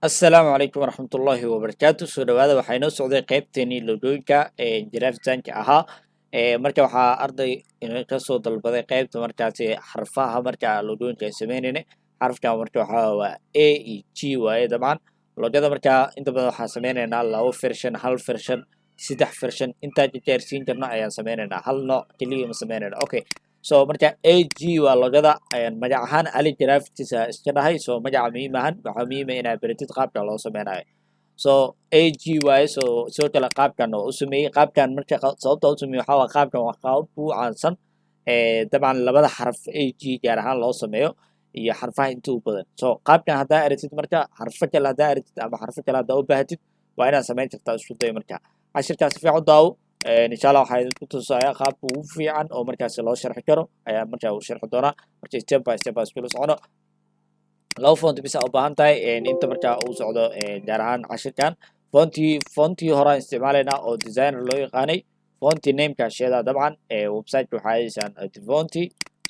السلام عليكم ورحمة الله وبركاته soo dhawaada waxaa inoo socday qaybteenii logooyinka jiraafitaanka ahaa marka waxaa arday ka soo dalbaday qaybta markaasi xarfaha marka logooyinka ay sameynayna xarafkan marka waxaa waa a iyo g waaye dabcan logada marka inta badan waxaan sameynaynaa labo version hal version saddex version intaa gaarsiin karno ayaan sameynaynaa hal nooc keliya ma sameynayna okay so marka ag waa logada magac ahaan ali jiraaftiisa iska dhahay so magaca muhiim ahan waxaa muhiim ah inaad baratid qaabka loo sameynayo so ag waaye so sidoo kale qaabkan oo u sameeyey qaabkan marka sababta u sameeyey waxaa waa qaabkan waa qaab u caansan dabcan labada xaraf ag gaar ahaan loo sameeyo iyo xarfaha inta u badan so qaabkan haddaa aratid marka xarfo kale haddaa aratid ama xarfo kale haddaa u baahatid waa inaad samayn kartaa isku day marka cashirkaas si fiican u daawo insha allah waxaa idinku tusayaa qaabka ugu fiican oo markaasi loo sharxi karo ayaa markaa uu sharxi doonaa marka step by step baa iskula socono laba font bisa u baahan tahay inta markaa uu socdo gaar ahaan cashirkan fontii horaan isticmaalaynaa oo designer loo yaqaanay fonti nameka sheeda dabcan websiteka waxaa aadaysaan fonti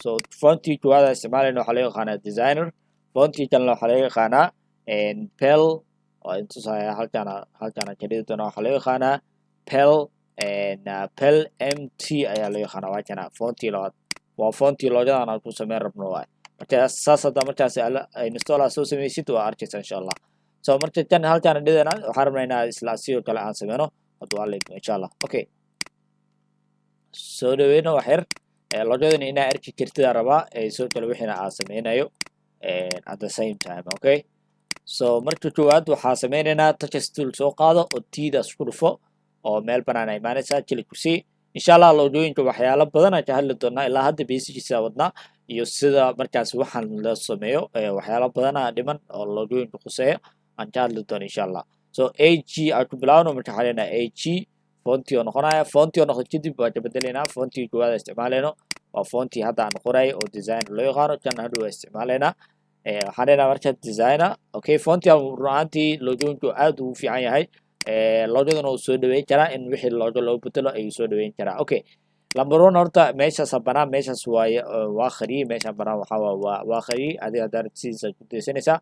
so fontii koowaad aan isticmaalayna waxaa loo yaqaanaa designer fontii kalena waxaa loo yaqaanaa pel oo intusaya halkaan kadhigi doona waxaa loo yaqaanaa pel pel mt ayaa loo yaqaanaa waa kana fontii labaad waa fontii loogadan aan ku sameyn rabno waay marka saas hadda markaas install aad soo sameysid waa arkaysa insha allah so marka kan halkaan dhidana waxaan rabnaa inaa isla sidoo kale aan sameyno hadduu alla idmo insha allah okay soo dhaweyno wax yar logadan inaa arki kartida rabaa sidoo kale wixiina aan sameynayo at the same time okay so marka koowaad waxaa sameynaynaa touch tool soo qaado oo tiidaas ku dhufo oo meel banaan ay imaanaysaa kili ku sii insha allah logooyinka waxyaalo badan aan ka hadli doonaa ilaa hadda basickiisa wadnaa iyo sida markaas waxaan la sameeyo waxyaalo badan aa dhiman oo logooyinka khuseeya aan ka hadli doono insha allah so ag aan ku bilaawno marka waxaa leenaha ag fontii oo noqonaya fontii oo noqdo kadib waa ka bedelaynaa fontii koowaad aan isticmaalayno waa fontii hadda aan qoray oo designer loo yaqaano kan hadhow waa isticmaalaynaa waxaan leenaha marka designer okay fontii run ahaantii logooyinku aad ugu fiican yahay logadana uu soo dhaweyn karaa in wixii logo loo bedelo ayuu soo dhaweyn karaa okay number one horta meeshaas banaan meeshaas waaye waa khariye meeshaan banaan waxaa waa khariye adiga haddaad sidiisa ku daysanaysaa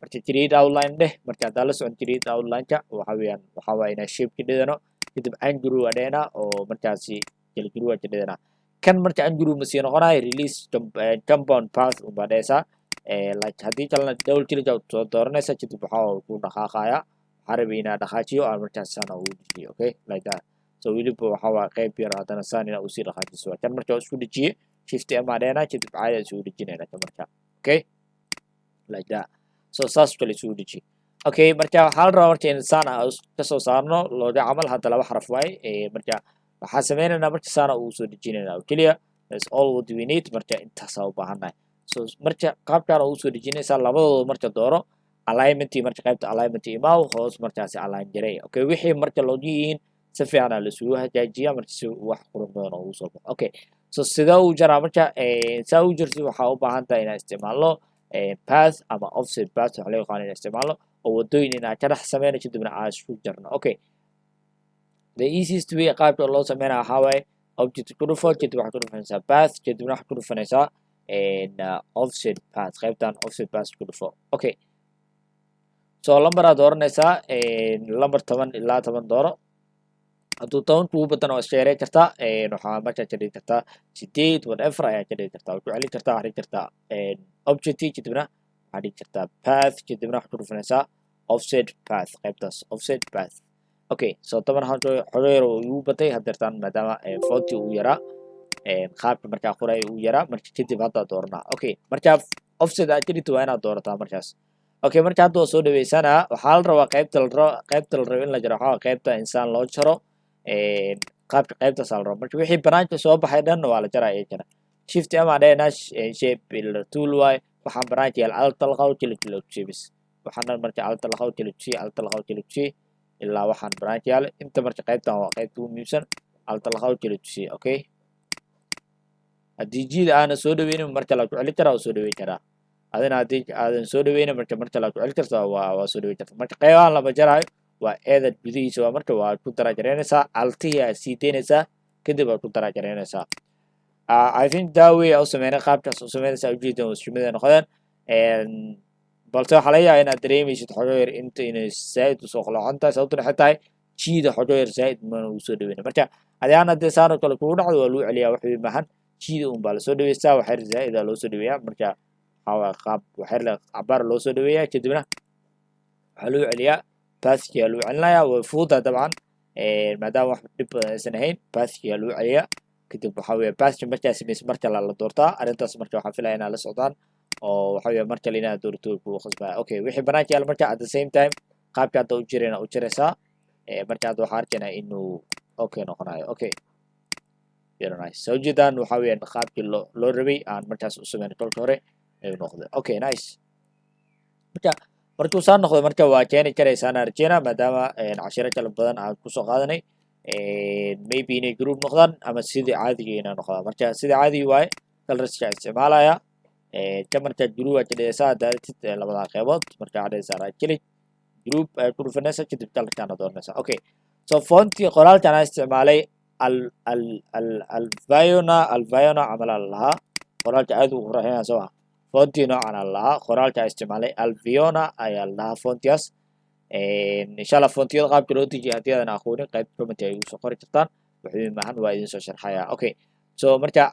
marka create outline dheh marka haddaa la socon create outline-ka waxaa weeyaan waxaa waa inaa shape ka dhidano kadib angru waa dhehna oo markaasi calgru waa ka dhidana kan marka angru ma sii noqonayo release compound path unbaa dhehaysaa like haddii kalena double click soo dooranaysa kadib waxaa ku dhaqaaqaya عربي إن دخاتيو أو مركز سنة ودي okay like that so wiliba waxa waa qayb yar hadana saan ina usii dhaqaajiso kan marka isku dhajiye shift m adeena kadib caadi isku dhajinayna kan marka okay like that so saas kale isku dhaji okay marka waxaa la rabaa marka insaan ka soo saarno looga camal hadda laba xaraf waay marka waxaa sameynaynaa marka saana uu soo dhajinaynaa kaliya that's all what we need marka intaas u baahanahay so marka qaabkaan uu soo dhajinaysaa labadooda marka dooro alignment marka qaybta alignment imaaw hoos markaasi align garay okay wixii marka loo yihiin si fiican la isugu hagaajiyaa marka si wax qurux badan oo soo baxo okay so sida uu jara marka saa uu jirsi waxa u baahan tahay inaan isticmaalo path ama offset path waxa laga qaadanaya isticmaalo oo wadooyin inaan ka dhex sameyno kadibna aan isku jarno okay the easiest way qaabka loo sameeyo waxa waaye object ku dhufo kadib waxa ku dhufanaysaa path kadibna waxa ku dhufanaysaa offset path qaybtan offset path ku dhufo okay so lambar aad dooranaysaa lambar 10 ilaa 10 dooro hadduu 10 kugu badan oo iska yareyn kartaa waxaa markaa ka dhigi kartaa 8 whatever ayaa ka dhigi kartaa ku celin kartaa waxaa dhigi kartaa object kadibna waxaa dhigi kartaa path kadibna waxaa ku dhufanaysaa offset path qaybtaas offset path okay so toban xogeer uu batay hadeertaan maadaama fonti uu yaraa qaabka markaa qoray uu yaraa marka kadib hadda dooranaa okay marka offset aad ka dhigto waa inaad doorataa markaas okay marka hadda soo dhaweysana waxaa la rabaa qaybta la rabo in la jaro waxaa qaybta insaan loo jaro qaabka qaybtaas la rabo marka wixii banaanka soo baxay dhan waa la jaraa ee jara shift ama dheena shape tool way waxaan banaanka yaal alt talqaw click bis waxaan marka alt talqaw click ilaa waxaan banaanka yaal inta marka qaybtan waa qaybta ugu muhiimsan alt talqaw click okay haddii jiid aan soo dhaweynin marka la ku celin karaa soo dhaweyn karaa adina hadii aadan soo dhaweyna marka la ku celin kartaa waa soo dhaweyn kartaa marka qaybahan lama jaraayo waa eedad gudihiisa waa marka waa ku daraajareynaysaa altihi aad sii deynaysaa kadib waad ku daraajareynaysaa I think that way oo sameynay qaabkaas oo sameynaysaa ujeedada oo shimada noqdeen balse waxaa laga yaabaa inaad dareemaysid xogo yar inta inay zaaid usoo qaloocan tahay sababtuna waxay tahay jiida xogo yar zaaid mana ugu soo dhaweyna marka adigaan haddii saano kale kugu dhacdo waa lagu celiyaa wax weyn maahan jiida un baa lasoo dhaweystaa wax yar zaaid aa loo soo dhaweeyaa marka waxaa waaye qaab wax yar cabaar loo soo dhaweeyaa kadibna waxaa lagu celiyaa bathkiyaa lagu celinayaa way fududahay dabcan maadaama wax dhib badan aysan ahayn bathkiyaa lagu celiyaa kadib waxaa weeye bathki markaa samaysa mar kale la doortaa arrintaas marka waxaa filaya inaad la socdaan oo waxaa weeye mar kale inaad doorto kugu khasbaya okay wixii banaanka yaala marka at the same time qaabka hadda u jirayna u jiraysaa marka hadda waxaa arkaynaa inuu okay noqonayo okay very nice soo jeedaan waxaa weeyaan qaabkii loo rabay aan markaas u sameynay kolka hore ayuu noqday okay nice marka markuu saa noqdo marka waa keeni karaysaana arjena maadaama cashiro kala badan aan kusoo qaadanay maybe inay group noqdaan ama sidii caadiga inay noqdaan marka sidii caadiga waaye colorska isticmaalaya ka markaad group aad dhigaysaa daartid labada qaybood marka aad dhigaysaa right click group ku dhufanaysa kadib colorkana dooranaysa okay so fonti qoraalkan aan isticmaalay alviona camal lahaa qoraalka aad ugu qurxinaya soo ah fonti noocan lahaa qoraalka aan isticmaalay alviona ayaa lahaa fontigaas insha Allah fontiyada qaabka loo dejiyo haddii aadan aqoonin qayb comment ay igu soo qori kartaan wuxuu maahan waa idin soo sharxayaa okay so marka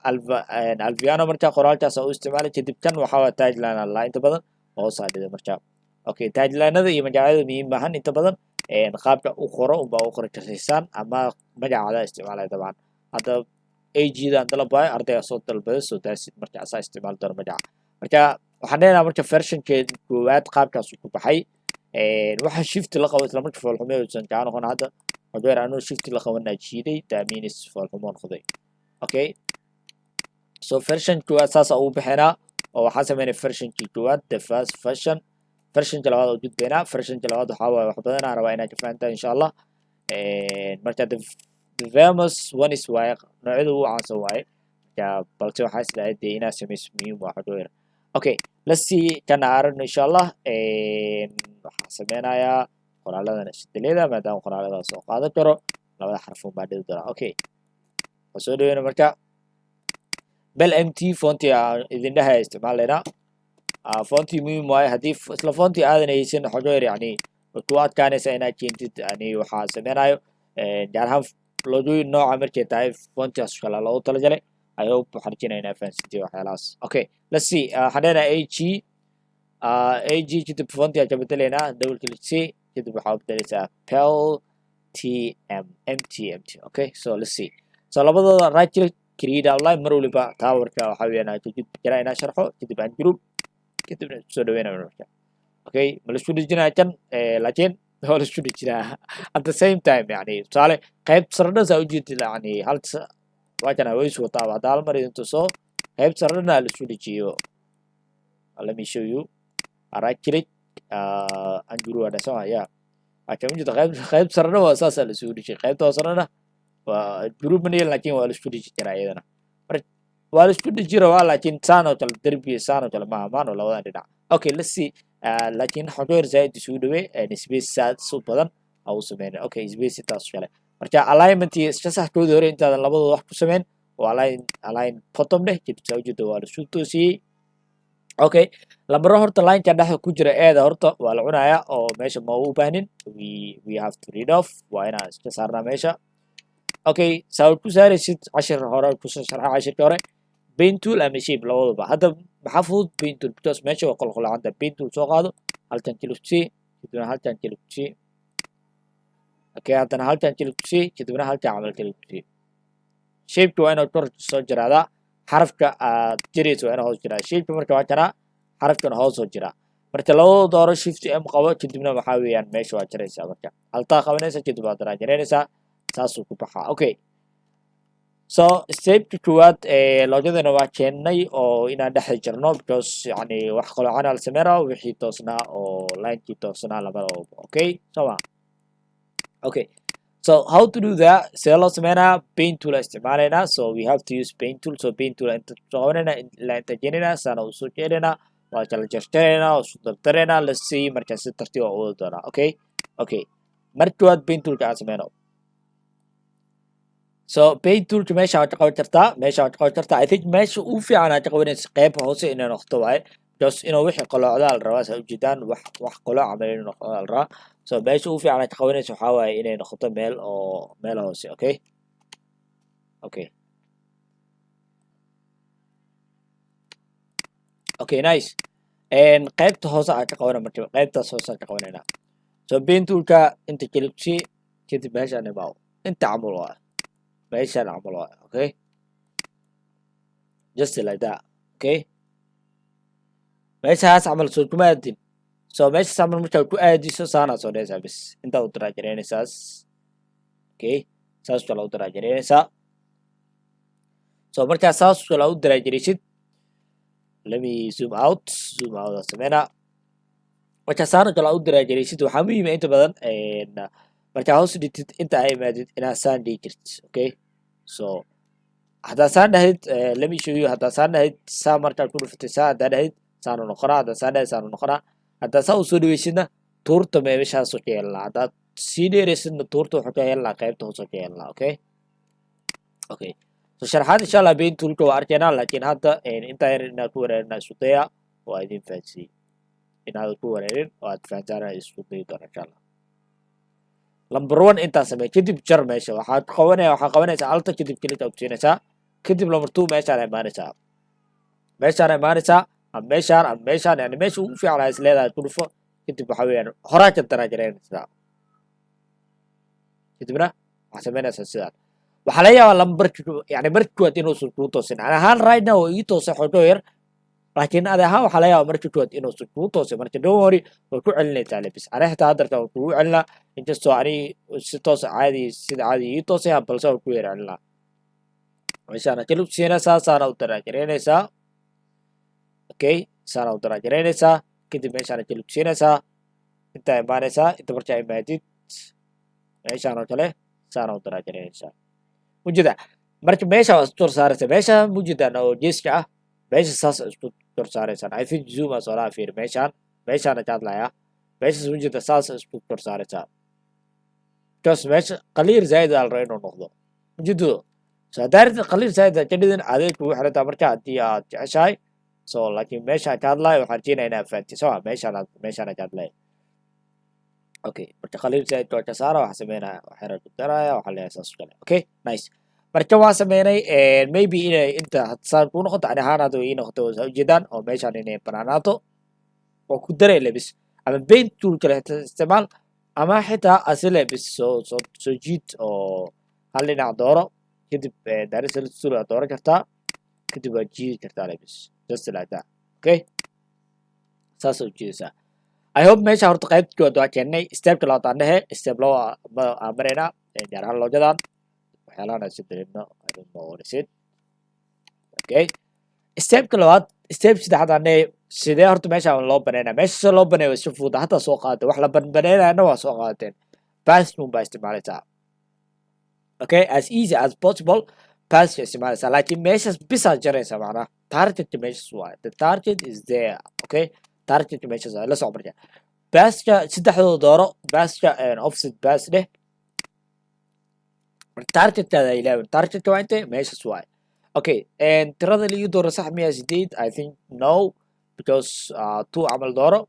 alviano marka qoraalkaas u isticmaalay kadib kan waxaa waa tagline la inta badan hoos aadida marka okay tagline-nada iyo magacyada muhiim maahan inta badan qaabka u qoro unbaa u qori kartaysaan ama magacaada isticmaalaya dabcan hadda AG-da aan dalbayo ardayga soo dalbada soo daasid marka asaa isticmaali doono magaca marka waxaan leenahay marka versionkeed koowaad qaabkaas ku baxay waxa shift la qabo isla marka foolxumo uusan ka noqon hadda haddii aanu shift la qabanaa jiiday that means foolxumo noqday okay so version koowaad saas uu bixinaa oo waxaan sameynay version koowaad the first version labaad oo gudbeenaa version labaad waxa waaye wax badan aan rabaa inaad ka fahantaa insha Allah marka the famous one is waaye noocyada ugu caansan waaye marka balse waxaa islaahay dee inaad samayso muhiim waa xogooyar okay let's see kana aragno insha Allah waxaan sameynayaa qoraaladan isdaleeda maadaama qoraaladaas soo qaadan karo labada xarf baa dhigi doona okay soo dhaweena marka bel mt fonti idin dhahay isticmaalayna fonti muhiim waaye haddii isla fonti aadan haysan xogooyar yani ku adkaanaysa inaad keentid yani waxaa sameynayo gaar ahaan logooyin nooca markay tahay fontigaas kale loogu talagalay ayuu xarjinaya inaa fahansantihi waxyaalahaas okay let's see waxaan leenahay AG kadib fonti aan ka bedelaynaa double click C kadib waxaa bedelaysaa pel mt okay so let's see so labadooda right click create outline mar waliba towerka waxaa weeyaan aan kadib jira inaan sharxo kadib aan group kadibna soo dhaweynayo marka okay ma la isku dhijinaa kan laakiin waa la isku dhijinaa at the same time yani tusaale qayb sarana saa ujeedid yani hal waa kana way isu wataa hadda hal mar idin tuso qayb sarana la isku dhijiyo let me show you right click and group ada sama ya akan ujeeda qayb sarana waa saas la isku dhijiyay qaybta sarana waa group manil laakiin waa la isku dhiji karaa iyadana waa la isku dhijiro waa laakiin saan oo kale derbi saan oo kale ma amaan oo labadan dhinac okay let's see laakiin xogeer zaid isu dhawe space soo badan au sameeyay okay space taas kale marka alignment iska sax koodi hore inta labadooda wax ku sameyn oo align bottom dheh kadib soo jeedo waa la isku toosiyay okay lambaro horta line ka dhaxda ku jira eeda horta waa la cunayaa oo meesha ma u baahnin we have to read off waa inaan iska saarnaa meesha okay saa ku saaraysid cashir hore ku soo sharxa cashirka hore paint tool ama shape labadaba hadda maxaa fudud paint tool because meesha waa qolqolacanta paint tool soo qaado halkan click C kadibna halkan click C okay haddana halkan click C kadibna halkan camal click C shape waa inuu kor soo jiraada xarafka aad jirayso waa inuu hoos jiraa shape marka waa kana xarafkan hoos soo jira marka loo dooro shift M qabo kadibna waxa weeyaan meesha waa jiraysaa marka halta qabanaysa kadib aad raajinaysaa saas ku baxaa okay so step koowaad loogadana waa keenay oo inaan dhex jirno because yani wax qaloocan la sameeyo wixii toosnaa oo line-kii toosnaa lama okay okay so how to do that see loo sameynaa paint tool isticmaaleyna so we have to use paint tool so paint tool inta qabanayna la inta keenina sana u soo keenina waa kala jarjarayna oo soo dardarayna let's see marka si tartiib ah u doona okay marka waad paint tool ka sameeyno so paint tool meesha aad qaban kartaa I think meesha uu fiican aad qabanayso qayb hoose inay noqoto waaye just inuu wixii qoloocdaa la rabaa saa ujeedaan wax qolooc camal inuu noqdo la rabaa so meesha ugu fiican aad ka qabanayso waxaa waaye inay noqoto meel hoose okay okay okay nice qaybta hoose aan ka qabanaa marka qaybtaas hoose aan ka qabanaynaa so pen toolka inta kelibsi kadib meeshaan imaaw inta camal waa meeshaan camal waa okay just like that okay meeshaas camal soo kuma aadin so meeshaas camal markaad ku aadiso saanaa soo dhehaysaa bis intaad u daraajareynaysaas okay saas kala u daraajareynaysaa so markaa saas kala u daraajaraysid let me zoom out aan sameynaa markaa saana kala u daraajaraysid waxaa muhiim inta badan markaa hoos dhigtid inta ay imaadid inaad saan dhihi jirtid okay so haddaa saan dhahayd let me show you haddaa saan dhahayd saa markaad ku dhufatay saa haddaa dhahayd saanu noqonaa haddaa saan dhahayd saanu noqonaa haddaa saa usoo dhaweysidna tuurta meeshaasoo ka yeelanaa haddaad sii dheeraysidna tuurta wuxuu ka yeelanaa qaybta hoosoo ka yeelanaa okay okay so sharaxaad insha allah pen toolka waa arkaynaa laakiin hadda intaa yar inaad ku wareerinaa isku daya waa idin fahansiiyey inaad ku wareerin oo aad fahantaana isku dayi doona insha allah number 1 intaa samee kadib jar meesha waxaa qabanaysaa alta kadib kelita ogsiinaysaa kadib number 2 meeshaan imaanaysaa meeshaan yani meesha ugu fiican is leedahay ku dhufo kadib waxa weeyaan horaa ka daraajareynaysaa kadibna waxaa samaynaysaa sidaan waxaa laga yaabaa yani markii koowaad inuusan kuu toosin ani ahaan right now oo ii toosay xoogoo yar laakiin adi ahaan waxaa laga yaabaa markii koowaad inuusan kuu toosin marka don't worry way ku celinaysaa lebis ani xitaa haddarta waan kugu celinaa inkastoo ani si toos sida caadi ii toosay balse waan ku yar celinaa meeshaana kelib siinaysaa saana u daraajareynaysaa okay saana u daraajareynaysaa kadib meeshaana kelib siinaysaa intaa imaanaysaa inta markaa imaadid meeshaan oo kale saana u daraajareynaysaa mujida marka meesha waa isku dor saaraysaa meesha mujidaan oo jeeska ah meesha saas isku dor saaraysaan I think zoom as oraa fiir meeshaana ka hadlayaa meeshaas mujida saas isku dor saaraysaa because meesha qaliir zaid al rabo inuu noqdo mujido so haddaa qaliir zaid ka dhidin adeeg kugu xirantaa marka haddii aad jeceshahay so laakiin meeshaan ka hadlayo waxaan rajeynayaa inaad fahanti soo meeshaana ka hadlaya okay marka qaliir zaid waa ka saara waxaa sameynaya waxyara ku daraya waxaa leeyahay saas kale okay nice marka waan sameynay maybe inay inta saan ku noqoto ani ahaan hadda ii noqoto waa ujeedaan oo meeshaan inay banaanaato oo ku daray lebis ama pen tool kale isticmaal ama xitaa asile bis soo jiid oo hal dhinac dooro kadib direct tool aad dooran kartaa kadib waad jiidi kartaa lebis just like that okay saas oo jiidaysaa I hope meesha horta qaybta koowaad waa keennay stepka labaad aan dhehe step laba aan maraynaa gaar ahaan loojadan waxyaalahan aan si dareemno I don't know what is it okay stepka labaad step saddexaad aan dhehe sidee horta meesha loo baneynaa meesha sida loo baneeyo si fudud hataa soo qaadata wax la baneynayana waa soo qaadateen bathroom baa isticmaalaysaa okay as easy as possible bathroom isticmaalaysaa laakiin meeshaas bisaa jaraysaa macnaha targetka meeshas waaye the target is there okay targetka meeshas waaye la soco marka baaska saddexdooda dooro baaska offset baas dheh targetkaada ilaawin targetka waa intee meeshas waaye okay tirada liigu dooro sax miyaa 8 I think no because 2 camal dooro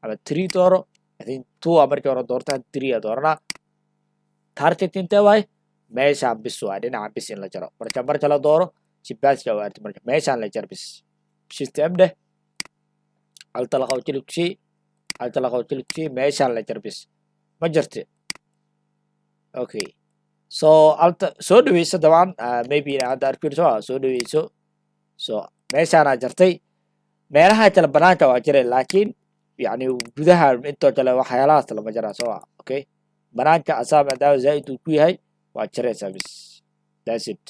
ama 3 dooro I think 2 aa markii hore doortaan 3 aa dooranaa target intee waaye meeshaan bis waaye dhinaca bis in la jaro marka la dooro si baaska waa arti marka meeshaan la jar bis system dheh alta la qawjilugsi meeshaan la jar bis ma jirte okay so alta soo dhaweyso dabcan maybe hadda arkayso soo dhaweyso so meeshaanaa jartay meelaha kale banaanka waa jiray laakiin yani gudaha intoo kale waxyaalahaas lama jaraa soo okay banaanka asaa maadaama zaid uu ku yahay waa jaraysaa bis that's it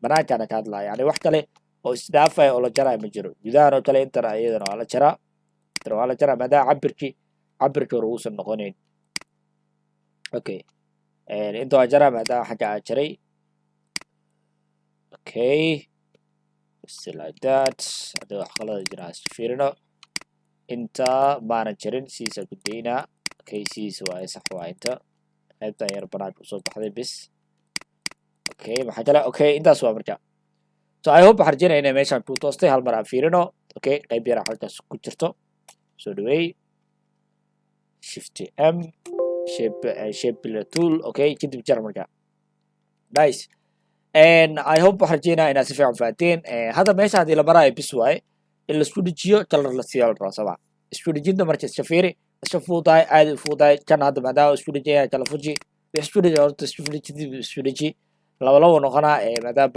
banaankaana ka hadlaa yani wax kale oo isdhaafaya oo la jaraayo ma jiro gudahan oo kale intana iyadana waa la jaraa maadaama cabirkii hore uusan noqonayn okay inta waa jaraa maadaama xagga aa jaray okay just like that hadda wax qalada jira iska fiirino inta maanan jarin siisa ku daynaa okay siisa waaye sax waa inta qaybtan yar banaanka usoo baxday bis okay maxaa kale okay intaas waa marka so I hope waxaan rajeynaya inay meeshaan ku toostay hal mar aan fiirino okay qayb yar halkaas ku jirto soo dhaweey shift m shape tool okay kadib jar marka nice and I hope waxaan rajeynaa inaad si fiican fahanteen hadda meesha haddii la baraayo bis waaye in laisku dejiyo kalar la siiyo la rabo sabaa isku dejinta marka iska fiiri iska fuudahay aad u fuudahay kan hadda maadaama isku dejinaya kala fuji isku dejiyo horta isku deji laba noqonaa maadaama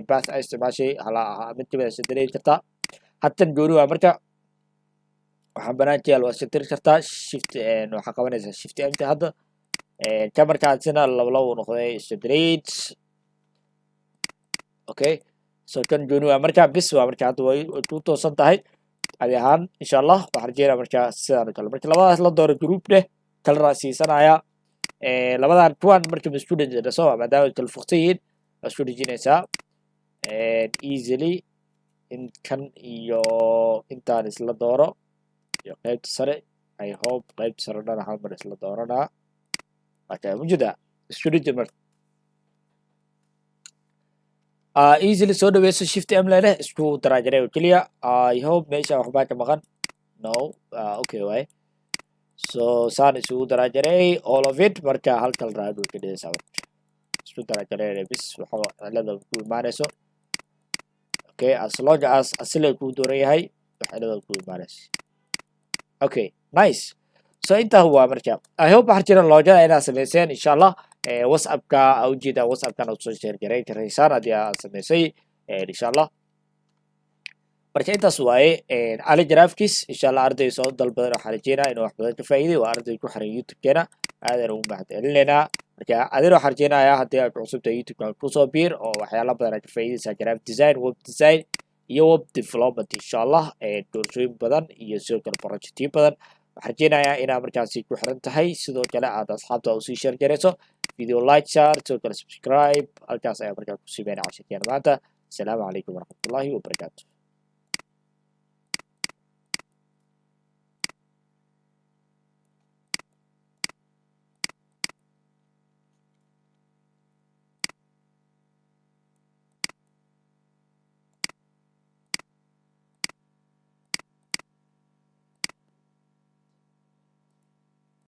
bas ay isticmaashay hala mid kamid ah isdareeri kartaa hatan gooni waa marka waxaan banaanka yaal waa isdiri kartaa shift waxaa qabanaysaa shift mt hadda kan markaasina laba noqday isdareed okay so kan gooni waa marka bis waa marka hadda way ku toosan tahay adi ahaan insha allah waxaan rajeynaa marka sidaan kale marka labadaas la dooro group dheh kala siisanaya labadan kuwan marka isku dhejinaysa soo maadaama kala fuqsan yihiin isku dhejinaysaa easily in kan iyo intaan isla dooro iyo qaybta sare I hope qaybta sare dhan hal mar isla dooranaa marka mujida isku dhejin marka easily soo dhaweyso shift m leh isku daraajaray oo keliya I hope meesha waxbaa ka maqan no okay way so saan isugu daraajaray all of it marka halkal raad oo keliya sabab isku daraajaray bis waxa cilada ku imaanayso okay as long as asile ku dooran yahay waxa cilada ku imaanayso okay nice so inta huwa marka I hope waxaan jiran loojada inaad sameyseen insha allah whatsappka awjeeda whatsappkan oo soo share garay karaysaan hadii aad sameysay insha allah marka intaas waaye ali graphics insha allah arday soo dalbadan waxaan rajeynaa inuu wax badan ka faa'iiday waa arday ku xiran youtube-keena aadan ugu mahadcelinaynaa marka adina waxaan rajeynayaa haddii aad ku cusubtahay youtube-kan kusoo biir oo waxyaala badan aad ka faa'iidaysaa graphic design web design iyo web development insha allah doorsooyin badan iyo sidoo kale projectyo badan waxaan rajeynayaa inaad markaasi ku xiran tahay sidoo kale aad asxaabta usii share garayso video like share sidoo kale subscribe halkaas ayaa markaa ku siimeynaa cashirkeena maanta asalaamu calaykum waraxmatullaahi wabarakaatu